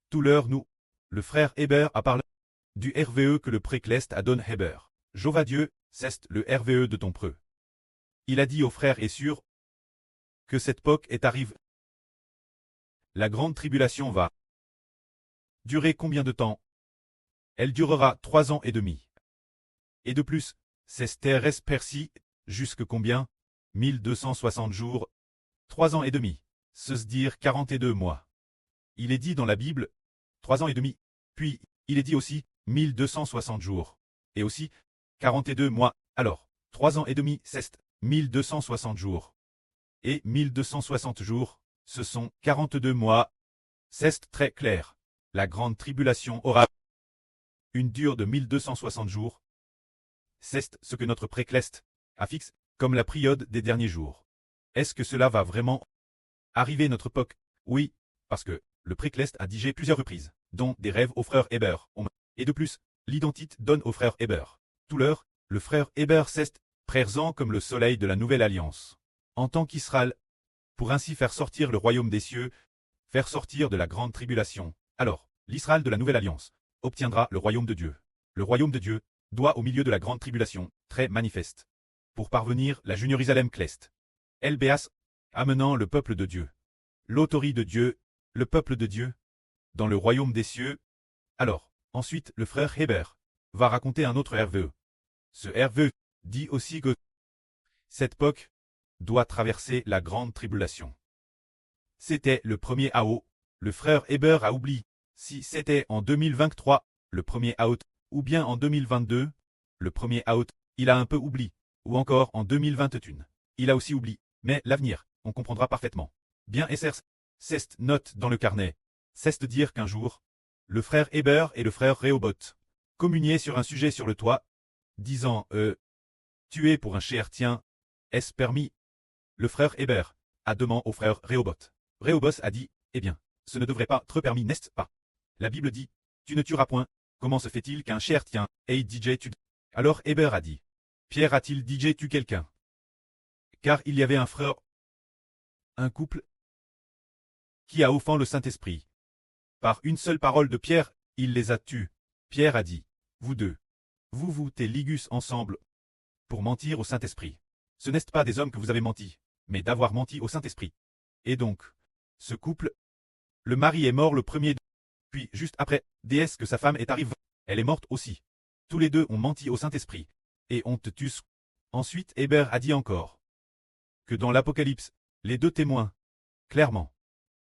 Tout l'heure nous. Le frère Héber a parlé du RVE que le précleste a donné Héber. Jova Dieu, c'est le RVE de ton preux. Il a dit au frère et sûr que cette époque est arrivée. La grande tribulation va durer combien de temps? Elle durera 3 ans et demi. Et de plus, c'est TRS Percy, jusque combien? 1260 jours. 3 ans et demi. Se dire 42 mois. Il est dit dans la Bible, 3 ans et demi. Puis, il est dit aussi, 1260 jours. Et aussi, 42 mois. Alors, 3 ans et demi, c'est 1260 jours. Et 1260 jours, ce sont 42 mois. C'est très clair. La grande tribulation aura une durée de 1260 jours. C'est ce que notre précleste affixe comme la période des derniers jours. Est-ce que cela va vraiment arriver notre époque? Oui, parce que le précleste a digé plusieurs reprises, dont des rêves au frère Héber. Et de plus, l'identique donne au frère Héber. Tout l'heure, le frère Héber c'est présent comme le soleil de la nouvelle alliance. En tant qu'Israël, pour ainsi faire sortir le royaume des cieux, faire sortir de la grande tribulation. Alors, l'Israël de la nouvelle alliance obtiendra le royaume de Dieu. Le royaume de Dieu doit au milieu de la grande tribulation, très manifeste. Pour parvenir, la Jérusalem cleste. LBAS, amenant le peuple de Dieu. L'autorité de Dieu, le peuple de Dieu, dans le royaume des cieux. Alors, ensuite, le frère Héber va raconter un autre RVE. Ce RVE dit aussi que cette époque doit traverser la grande tribulation. C'était le 1er août. Le frère Héber a oublié si c'était en 2023, le 1er août, ou bien en 2022, le 1er août, il a un peu oublié, ou encore en 2021. Il a aussi oublié, mais l'avenir, on comprendra parfaitement. Bien SR, c'est note dans le carnet. C'est de dire qu'un jour, le frère Héber et le frère Rehoboth communiaient sur un sujet sur le toit, disant tuer pour un cher tien, est-ce permis? Le frère Héber a demandé au frère Rehoboth. Rehoboth a dit, eh bien, ce ne devrait pas être permis, n'est-ce pas? La Bible dit, tu ne tueras point. Comment se fait-il qu'un cher tien ait DJ tue? Alors Héber a dit, Pierre a-t-il DJ tue quelqu'un? Car il y avait un frère, un couple, qui a offensé le Saint-Esprit. Par une seule parole de Pierre, il les a tués. Pierre a dit, vous deux, vous t'es ligus ensemble, pour mentir au Saint-Esprit. Ce n'est pas des hommes que vous avez menti, mais d'avoir menti au Saint-Esprit. Et donc, ce couple, le mari est mort le premier, puis juste après, déesse que sa femme est arrivée, elle est morte aussi. Tous les deux ont menti au Saint-Esprit, et ont te tué. Ensuite Héber a dit encore, que dans l'Apocalypse, les deux témoins, clairement,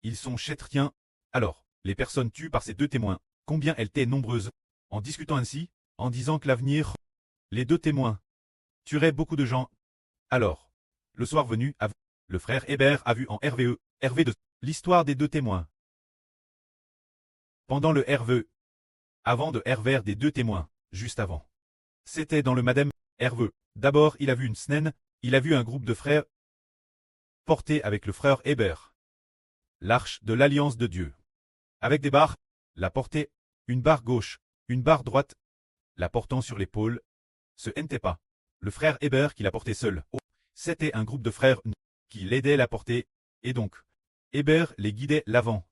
ils sont chrétiens. Alors, les personnes tuées par ces deux témoins, combien elles étaient nombreuses, en discutant ainsi, en disant que l'avenir, les deux témoins, tueraient beaucoup de gens. Alors, le soir venu, le frère Héber a vu en RVE, RV2, l'histoire des deux témoins. Pendant le RVE, avant de RVR des deux témoins, juste avant. C'était dans le Madame RVE. D'abord il a vu une scène, il a vu un groupe de frères porté avec le frère Héber. L'arche de l'alliance de Dieu. Avec des barres, la portée, une barre gauche, une barre droite, la portant sur l'épaule. Ce n'était pas le frère Héber qui la portait seul. Oh, c'était un groupe de frères qui l'aidaient à la porter, et donc, Héber les guidait l'avant.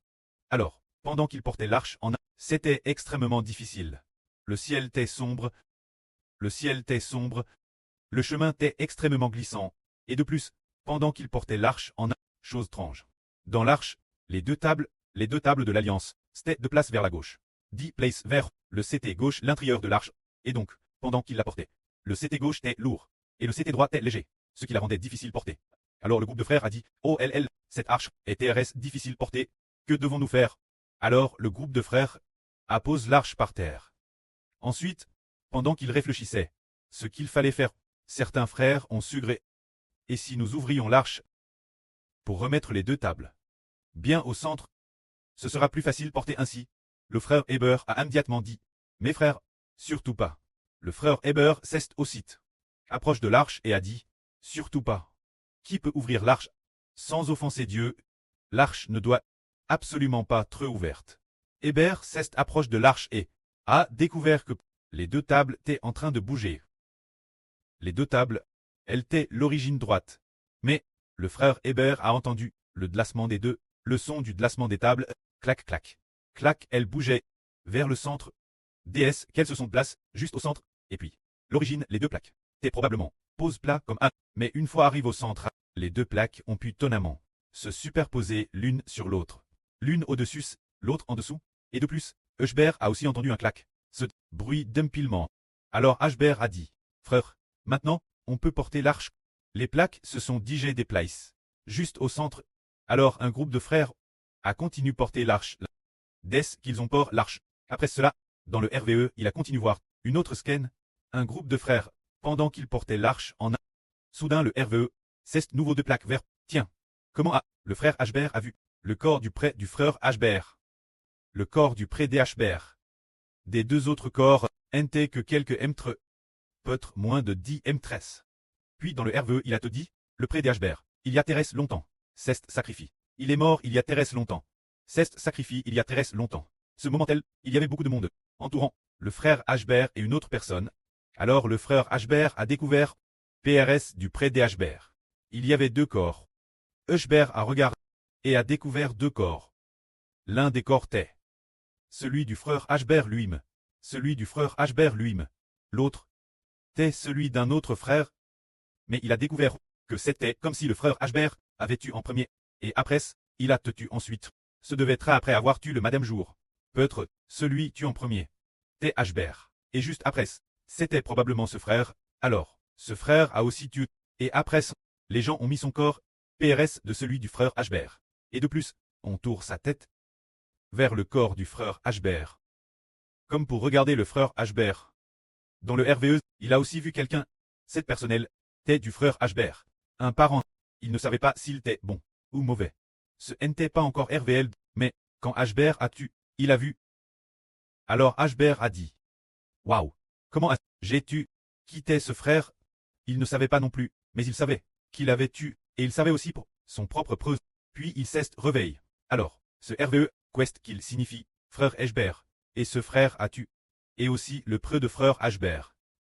Alors, pendant qu'il portait l'arche c'était extrêmement difficile. Le ciel était sombre, le chemin était extrêmement glissant, et de plus, pendant qu'il portait l'arche chose étrange. Dans l'arche, les deux tables de l'alliance, c'était de place vers la gauche. 10 place vers le CT gauche l'intérieur de l'arche, et donc, pendant qu'il la portait, le CT gauche était lourd, et le CT droit était léger, ce qui la rendait difficile porter. Alors le groupe de frères a dit, oh cette arche est TRS difficile porter, que devons-nous faire? Alors le groupe de frères a posé l'arche par terre. Ensuite, pendant qu'ils réfléchissaient, ce qu'il fallait faire, certains frères ont suggéré. Et si nous ouvrions l'arche pour remettre les deux tables bien au centre, ce sera plus facile porter ainsi. Le frère Héber a immédiatement dit, mes frères, surtout pas. Le frère Héber s'est aussi approche de l'arche et a dit, surtout pas. Qui peut ouvrir l'arche sans offenser Dieu? L'arche ne doit absolument pas être ouverte. Héber s'est approche de l'arche et a découvert que les deux tables étaient en train de bouger. Les deux tables, elles étaient l'origine droite. Mais, le frère Héber a entendu le glacement des deux, le son du glacement des tables, clac clac. Clac, elle bougeait. Vers le centre. DS, qu'elles se sont placées, juste au centre. Et puis, l'origine, les deux plaques. T probablement. Pose plat comme A. Mais une fois arrive au centre, les deux plaques ont pu tonnamment se superposer l'une sur l'autre. L'une au-dessus, l'autre en dessous. Et de plus, Hushber a aussi entendu un clac. Ce bruit d'empilement. Alors Hushber a dit, frère, maintenant, on peut porter l'arche. Les plaques se sont digées des places. Juste au centre. Alors un groupe de frères a continué porter l'arche. Dès qu'ils ont port l'arche. Après cela, dans le RVE, il a continué voir une autre scan. Un groupe de frères, pendant qu'ils portaient l'arche en un. Soudain le RVE, c'est nouveau de plaques vert. Tiens, comment le frère Hushber a vu le corps du près du frère Hushber. Le corps du près des Hushber. Des deux autres corps, n'étaient que quelques M3. Peut-être moins de 10 M13. Puis dans le RVE, il a te dit, le près des Hushber, il y a Thérèse longtemps. Cest sacrifie. Il est mort il y a Thérèse longtemps. Cest sacrifie il y a Thérèse longtemps. Ce moment-là, il y avait beaucoup de monde entourant le frère Hushber et une autre personne. Alors le frère Hushber a découvert PRS du près des Hushber. Il y avait deux corps. Hushber a regardé et a découvert deux corps. L'un des corps était celui du frère Hushber lui-même. Celui du frère Hushber lui-même. L'autre était celui d'un autre frère. Mais il a découvert que c'était comme si le frère Hushber avait tué en premier. Et après, il a te tué ensuite. Ce devait être après avoir tué le Madame Jour. Peut-être celui tué en premier. T. Hushber. Et juste après, c'était probablement ce frère. Alors, ce frère a aussi tué. Et après, les gens ont mis son corps, PRS de celui du frère Hushber. Et de plus, on tourne sa tête vers le corps du frère Hushber. Comme pour regarder le frère Hushber. Dans le RVE, il a aussi vu quelqu'un. Cette personnel était du frère Hushber. Un parent. Il ne savait pas s'il était bon ou mauvais. Ce n'était pas encore RVL, mais quand Hushber a tué, il a vu. Alors Hushber a dit. Waouh, comment j'ai tué? Qui était ce frère? Il ne savait pas non plus, mais il savait qu'il avait tué, et il savait aussi pour son propre preuve. Puis il s'est réveillé. Alors, ce RVE, quest qu'il signifie, frère Hushber, et ce frère a tué. Et aussi le preux de frère Hushber.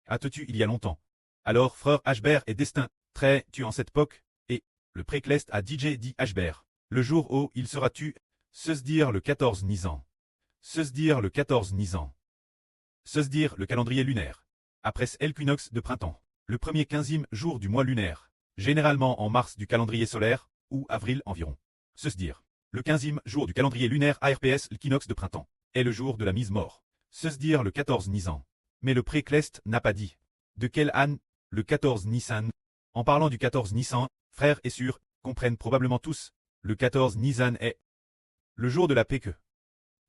A te tué il y a longtemps. Alors frère Hushber est destin, très tué en cette époque, et le précleste a DJ dit Hushber. Le jour où il sera tué, se dire le 14 Nisan. Se dire le 14 Nisan. Se dire le calendrier lunaire. Après l'équinoxe de printemps, le premier 15e jour du mois lunaire, généralement en mars du calendrier solaire, ou avril environ. Se dire le 15e jour du calendrier lunaire ARPS l'équinoxe de printemps, est le jour de la mise mort. Se dire le 14 Nisan. Mais le précleste n'a pas dit. De quelle âne, le 14 Nissan. En parlant du 14 Nissan, frères et sœurs, comprennent probablement tous, le 14 Nisan est le jour de la paix que.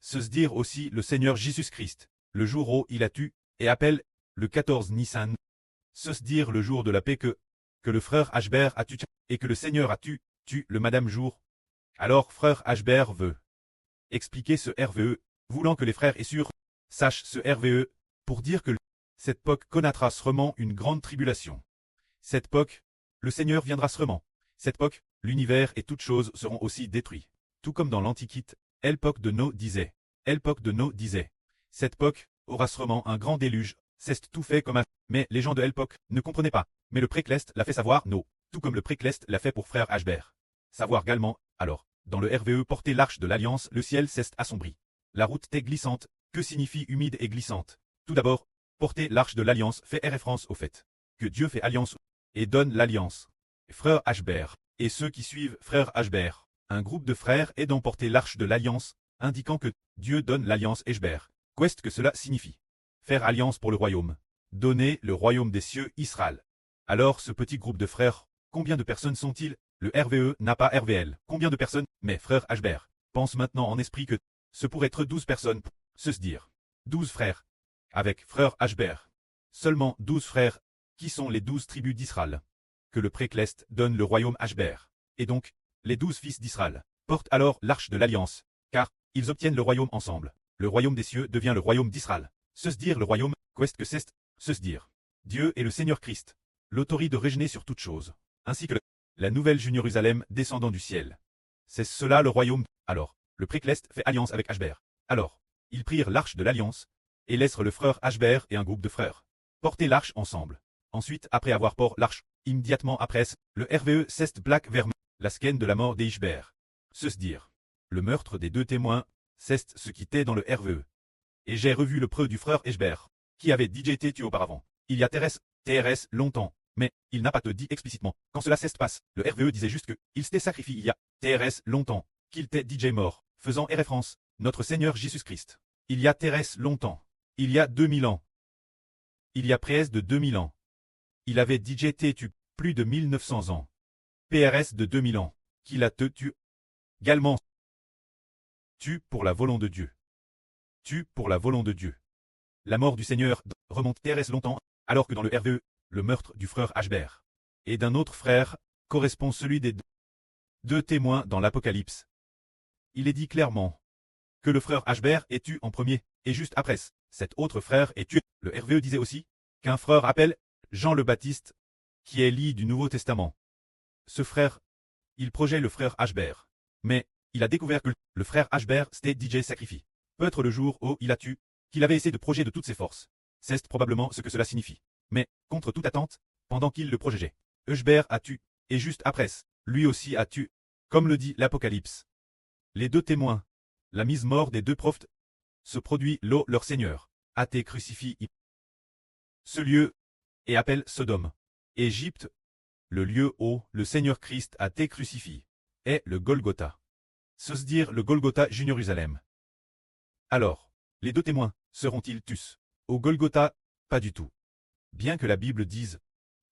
Se dire aussi le Seigneur Jésus-Christ, le jour où il a tué, et appelle, le 14 Nissan. Se dire le jour de la paix que le frère Hushber a tué, et que le Seigneur a tué le Madame Jour. Alors frère Hushber veut expliquer ce RVE, voulant que les frères et sœurs sachent ce RVE, pour dire que cette époque connaîtra sûrement une grande tribulation. Cette époque, le Seigneur viendra sûrement. Cette époque, l'univers et toutes choses seront aussi détruits. Tout comme dans l'Antiquité, l'époque de Noé disait. L'époque de Noé disait. Cette époque aura sûrement un grand déluge, c'est tout fait comme un. Mais les gens de l'époque ne comprenaient pas. Mais le précleste l'a fait savoir, Noé. Tout comme le précleste l'a fait pour frère Hushber. Savoir également, alors, dans le RVE porter l'arche de l'Alliance, le ciel s'est assombri. La route est glissante. Que signifie humide et glissante? Tout d'abord, porter l'arche de l'Alliance fait référence au fait que Dieu fait alliance et donne l'alliance. Frère Hushber, et ceux qui suivent frère Hushber, un groupe de frères aidant porter l'arche de l'Alliance, indiquant que Dieu donne l'alliance Hushber. Qu'est-ce que cela signifie? Faire alliance pour le royaume. Donner le royaume des cieux Israël. Alors ce petit groupe de frères, combien de personnes sont-ils? Le RVE n'a pas RVL. Combien de personnes? Mais frère Hushber pense maintenant en esprit que ce pourrait être 12 personnes. Se dire 12 frères. Avec frère Hushber. Seulement 12 frères, qui sont les 12 tribus d'Israël. Que le précleste donne le royaume Hushber. Et donc, les 12 fils d'Israël portent alors l'arche de l'alliance, car ils obtiennent le royaume ensemble. Le royaume des cieux devient le royaume d'Israël. Se dire le royaume, qu'est-ce que c'est? Se dire Dieu est le Seigneur Christ, l'autorité de régner sur toutes choses, ainsi que la nouvelle Jérusalem descendant du ciel. C'est cela le royaume. Alors, le précleste fait alliance avec Hushber. Alors, ils prirent l'arche de l'alliance, et laissèrent le frère Hushber et un groupe de frères porter l'arche ensemble. Ensuite, après avoir port l'arche, immédiatement après, le RVE s'est black vers la sken de la mort d'Hushber. Se dire le meurtre des deux témoins, c'est ce qui était dans le RVE. Et j'ai revu le preux du frère Eschber, qui avait dit j'étais tué auparavant. Il y a TRS longtemps, mais il n'a pas te dit explicitement. Quand cela cesse passe, le RVE disait juste que il s'était sacrifié il y a TRS longtemps, qu'il t'est DJ mort, faisant référence, notre Seigneur Jésus-Christ. Il y a TRS longtemps. Il y a 2000 ans. Il y a près de 2000 ans. Il avait DJ tu plus de 1900 ans. PRS de 2000 ans. Qu'il a te tu. Également. Tu pour la volonté de Dieu. Tu pour la volonté de Dieu. La mort du Seigneur remonte TRS longtemps, alors que dans le RVE, le meurtre du frère Ashber et d'un autre frère correspond celui des deux témoins dans l'Apocalypse. Il est dit clairement que le frère Ashber est tué en premier, et juste après, cet autre frère est tué. Le RVE disait aussi qu'un frère appelle Jean le Baptiste, qui est lit du Nouveau Testament. Ce frère, il projette le frère Ashber. Mais, il a découvert que le frère Ashber s'était DJ sacrifié. Peut-être le jour où il a tué, qu'il avait essayé de projeter de toutes ses forces. C'est probablement ce que cela signifie. Mais, contre toute attente, pendant qu'il le projetait, Ashber a tué, et juste après, lui aussi a tué, comme le dit l'Apocalypse. Les deux témoins, la mise mort des deux prophètes, se produit l'eau leur Seigneur, a été crucifié. Ce lieu, et appelle Sodome. Égypte, le lieu où le Seigneur Christ a été crucifié, est le Golgotha. Se dire le Golgotha Jérusalem. Alors, les deux témoins, seront-ils tués au Golgotha? Pas du tout. Bien que la Bible dise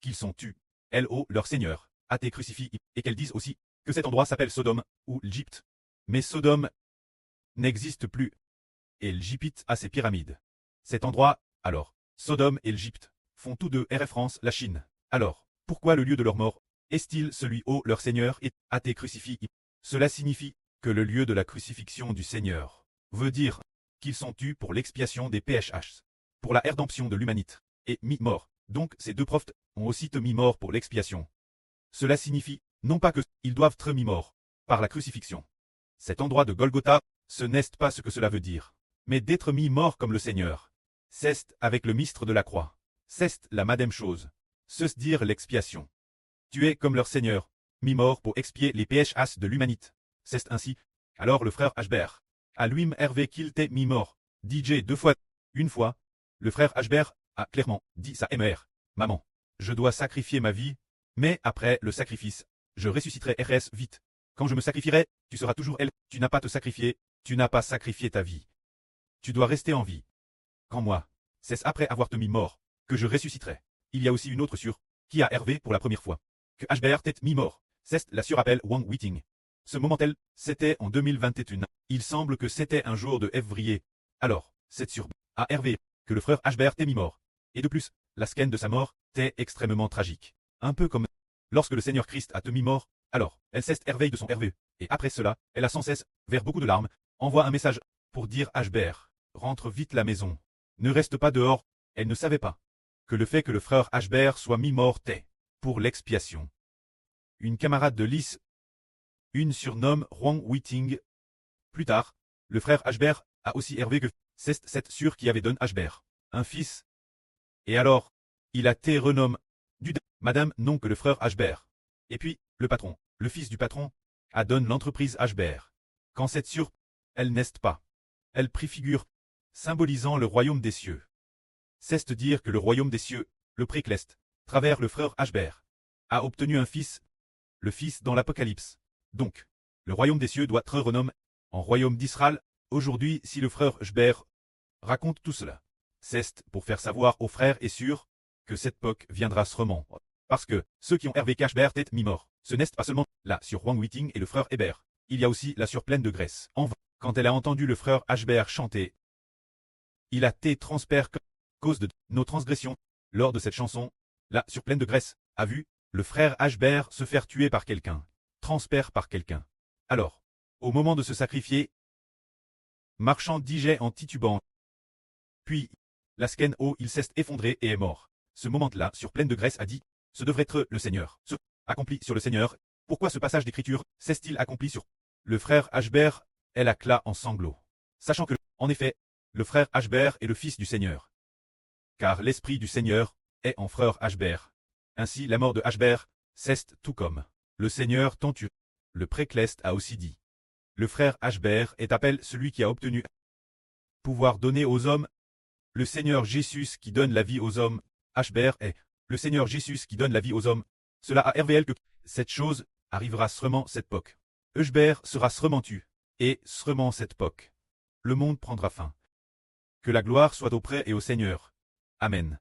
qu'ils sont tués, leur Seigneur, a été crucifié, et qu'elle dise aussi que cet endroit s'appelle Sodome, ou l'Égypte. Mais Sodome n'existe plus, et l'Égypte a ses pyramides. Cet endroit, alors, Sodome et l'Égypte, font tous deux référence la Chine. Alors, pourquoi le lieu de leur mort est-il celui où leur Seigneur a été crucifié? Cela signifie que le lieu de la crucifixion du Seigneur veut dire qu'ils sont tués pour l'expiation des PHH, pour la rédemption de l'humanité, et mis-mort. Donc ces deux prophètes ont aussi été mis-morts pour l'expiation. Cela signifie, non pas qu'ils doivent être mis-morts par la crucifixion. Cet endroit de Golgotha, ce n'est pas ce que cela veut dire, mais d'être mis-mort comme le Seigneur. C'est avec le mistre de la croix. C'est la même chose. Se dire l'expiation. Tu es comme leur Seigneur, mis-mort pour expier les PHS de l'humanité. C'est ainsi. Alors le frère Ashber a lui-même hervé qu'il était mis-mort. DJ deux fois. Une fois, le frère Ashber a clairement dit sa mère, maman, je dois sacrifier ma vie, mais après le sacrifice, je ressusciterai RS vite. Quand je me sacrifierai, tu seras toujours elle. Tu n'as pas te sacrifier, tu n'as pas sacrifié ta vie. Tu dois rester en vie. Quand moi, c'est après avoir te mis mort, que je ressusciterai. Il y a aussi une autre sûre, qui a hervé pour la première fois, que Ashber t'est mis mort. C'est la sûre appelle Wang Whiting. Ce moment-elle, c'était en 2021. Il semble que c'était un jour de février. Alors, cette sûre a hervé que le frère Ashber t'est mis mort. Et de plus, la scan de sa mort t'est extrêmement tragique. Un peu comme lorsque le Seigneur Christ a te mis mort, alors, elle cesse hervé de son hervé. Et après cela, elle a sans cesse, vers beaucoup de larmes, envoie un message pour dire Ashber, rentre vite la maison. Ne reste pas dehors. Elle ne savait pas que le fait que le frère Ashber soit mis mort est pour l'expiation. Une camarade de Lys, une surnomme Wang Whiting. Plus tard, le frère Ashber a aussi hervé que c'est cette sûre qui avait donné Ashber un fils. Et alors, il a été renommé du madame non que le frère Ashber. Et puis, le patron, le fils du patron, a donné l'entreprise Ashber. Quand cette sûre, elle n'est pas. Elle préfigure, symbolisant le royaume des cieux. C'est dire que le royaume des cieux, le précleste, travers le frère Ashber, a obtenu un fils, le fils dans l'Apocalypse. Donc, le royaume des cieux doit être renommé en royaume d'Israël. Aujourd'hui, si le frère Ashber raconte tout cela, c'est pour faire savoir aux frères et sœurs que cette époque viendra sûrement. Parce que ceux qui ont hervé qu'Ashber est mis-mort, ce n'est pas seulement là sur Wang Whiting et le frère Hébert. Il y a aussi la sûre pleine de graisse. En vain, quand elle a entendu le frère Ashber chanter, il a été transpercé cause de nos transgressions. Lors de cette chanson, la sûre pleine de graisse a vu le frère Ashber se faire tuer par quelqu'un, transpercé par quelqu'un. Alors, au moment de se sacrifier, marchant digeait en titubant. Puis, la sken il s'est effondré et est mort. Ce moment-là, sur pleine de graisse a dit, ce devrait être le Seigneur. Ce accompli sur le Seigneur. Pourquoi ce passage d'écriture s'est-il accompli sur le frère Ashber? Elle accla en sanglots. Sachant que, en effet, le frère Ashber est le fils du Seigneur. Car l'esprit du Seigneur est en frère Ashber. Ainsi la mort de Ashber, c'est tout comme le Seigneur tant tu. Le précleste a aussi dit. le frère Hbert est appelé celui qui a obtenu pouvoir donner aux hommes. Le Seigneur Jésus qui donne la vie aux hommes. Hbert est le Seigneur Jésus qui donne la vie aux hommes. Cela a RVL que cette chose arrivera seulement cette époque. Hbert sera seulement tu. Et seulement cette époque. Le monde prendra fin. Que la gloire soit auprès et au Seigneur. Amen.